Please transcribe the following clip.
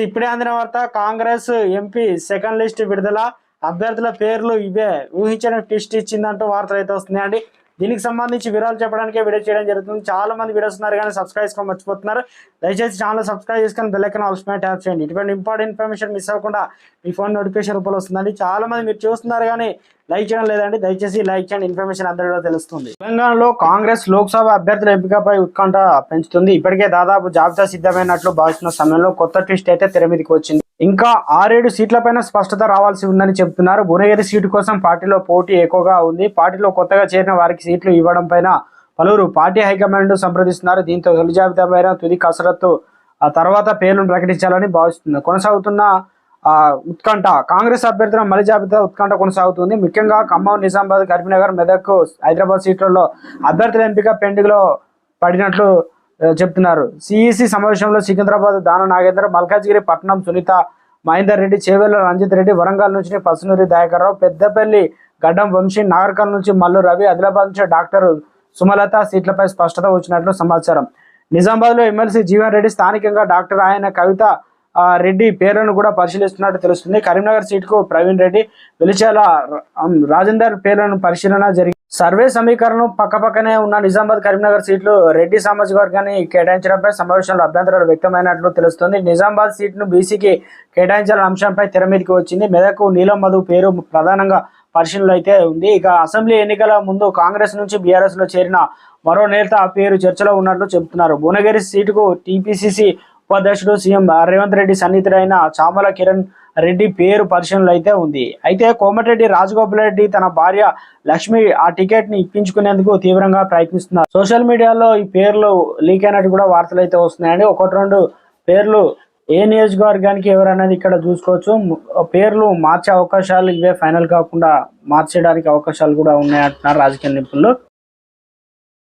ఇప్పుడే అందిన వార్త కాంగ్రెస్ ఎంపీ సెకండ్ లిస్ట్ విడుదల అభ్యర్థుల పేర్లు ఇవే ఊహించిన ట్విస్ట్ ఇచ్చిందంటూ వార్తలు అయితే వస్తున్నాయండి. దీనికి సంబంధించి వివరాలు చెప్పడానికి వీడియో చేయడం జరుగుతుంది. చాలా మంది వీడియోస్ ఉన్నారు కానీ సబ్స్క్రైబ్ చేసుకోవడం మర్చిపోతున్నారు. దయచేసి ఛానల్ సబ్స్క్రైబ్ చేసుకొని బెల్ ఐకాన్ ఆల్ మీద ట్యాప్ చేయండి. ఇటువంటి ఇంపార్టెంట్ ఇన్ఫర్మేషన్ మిస్ అవ్వకుండా మీ ఫోన్ నోటిఫికేషన్ రూపంలో వస్తుందండి. చాలా మంది మీరు చూస్తున్నారు కానీ లైక్ చేయడం లేదండి. దయచేసి లైక్ చేయండి, ఇన్ఫర్మేషన్ అందరిలో తెలుస్తుంది. తెలంగాణలో కాంగ్రెస్ లోక్సభ అభ్యర్థుల ఎంపికపై ఉత్కంఠ పెంచుతుంది. ఇప్పటికే దాదాపు జాబితా సిద్ధమైనట్లు భావిస్తున్న సమయంలో కొత్త ట్విస్ట్ అయితే తెర మీదకి వచ్చింది. ఇంకా 6-7 సీట్లపైన స్పష్టత రావాల్సి ఉందని చెబుతున్నారు. భువనగిరి సీటు కోసం పార్టీలో పోటీ ఎక్కువగా ఉంది. పార్టీలో కొత్తగా చేరిన వారికి సీట్లు ఇవ్వడం పైన పలువురు పార్టీ హైకమాండ్ సంప్రదిస్తున్నారు. దీంతో తొలి జాబితా పైన తుది కసరత్తు ఆ తర్వాత పేర్లను ప్రకటించాలని భావిస్తున్నారు. కొనసాగుతున్న ఉత్కంఠ కాంగ్రెస్ అభ్యర్థుల మలి జాబితా ఉత్కంఠ కొనసాగుతుంది. ముఖ్యంగా ఖమ్మం, నిజామాబాద్, కరీంనగర్, మెదక్, హైదరాబాద్ సీట్లలో అభ్యర్థుల ఎంపిక పెండింగ్లో పడినట్లు చెప్తున్నారు. సిఈసి సమావేశంలో సికింద్రాబాద్ దాన నాగేంద్ర, మల్కాజ్గిరి పట్టణం సునీత మహేందర్ రెడ్డి, చేవెళ్ల రంజిత్ రెడ్డి, వరంగల్ నుంచి పసునూరి దయాకర్ రావు, పెద్దపల్లి గడ్డం వంశీ, నాగర్కల్ నుంచి మల్లు రవి, ఆదిలాబాద్ నుంచి డాక్టర్ సుమలత సీట్లపై స్పష్టత వచ్చినట్లు సమాచారం. నిజామాబాద్ లో ఎమ్మెల్సీ జీవన్ రెడ్డి, స్థానికంగా డాక్టర్ ఆయన కవిత రెడ్డి పేర్లను కూడా పరిశీలిస్తున్నట్టు తెలుస్తుంది. కరీంనగర్ సీటుకు ప్రవీణ్ రెడ్డి, వెలిచాల రాజేందర్ పేర్లను పరిశీలన జరిగింది. సర్వే సమీకరణం పక్కపక్కనే ఉన్న నిజామాబాద్, కరీంనగర్ సీట్లు రెడ్డి సామాజిక వర్గాన్ని కేటాయించడంపై సమావేశంలో అభ్యంతరాలు వ్యక్తమైనట్లు తెలుస్తుంది. నిజామాబాద్ సీట్ను బీసీకి కేటాయించాలన్న అంశంపై తెర మీదకి వచ్చింది. మెదక్ నీలం మధు పేరు ప్రధానంగా పరిశీలనలో అయితే ఉంది. ఇక అసెంబ్లీ ఎన్నికల ముందు కాంగ్రెస్ నుంచి బీఆర్ఎస్ లో చేరిన మరో నేత పేరు చర్చలో ఉన్నట్లు చెబుతున్నారు. భువనగిరి సీటుకు టీపీసీసీ ఉపాధ్యక్షుడు సీఎం రేవంత్ రెడ్డి సన్నిహితుడైన చామల కిరణ్ రెడ్డి పేరు పరిశీలనలో అయితే ఉంది. అయితే కోమటిరెడ్డి రాజగోపాల్ రెడ్డి తన భార్య లక్ష్మి ఆ టికెట్ ని ఇప్పించుకునేందుకు తీవ్రంగా ప్రయత్నిస్తున్నారు. సోషల్ మీడియాలో ఈ పేర్లు లీక్ అయినట్టు కూడా వార్తలు అయితే వస్తున్నాయండి. 1-2 పేర్లు ఏ నియోజకవర్గానికి ఎవరనేది ఇక్కడ చూసుకోవచ్చు. పేర్లు మార్చే అవకాశాలు ఇవే, ఫైనల్ కాకుండా మార్చడానికి అవకాశాలు కూడా ఉన్నాయంటున్నారు రాజకీయ నిపుణులు.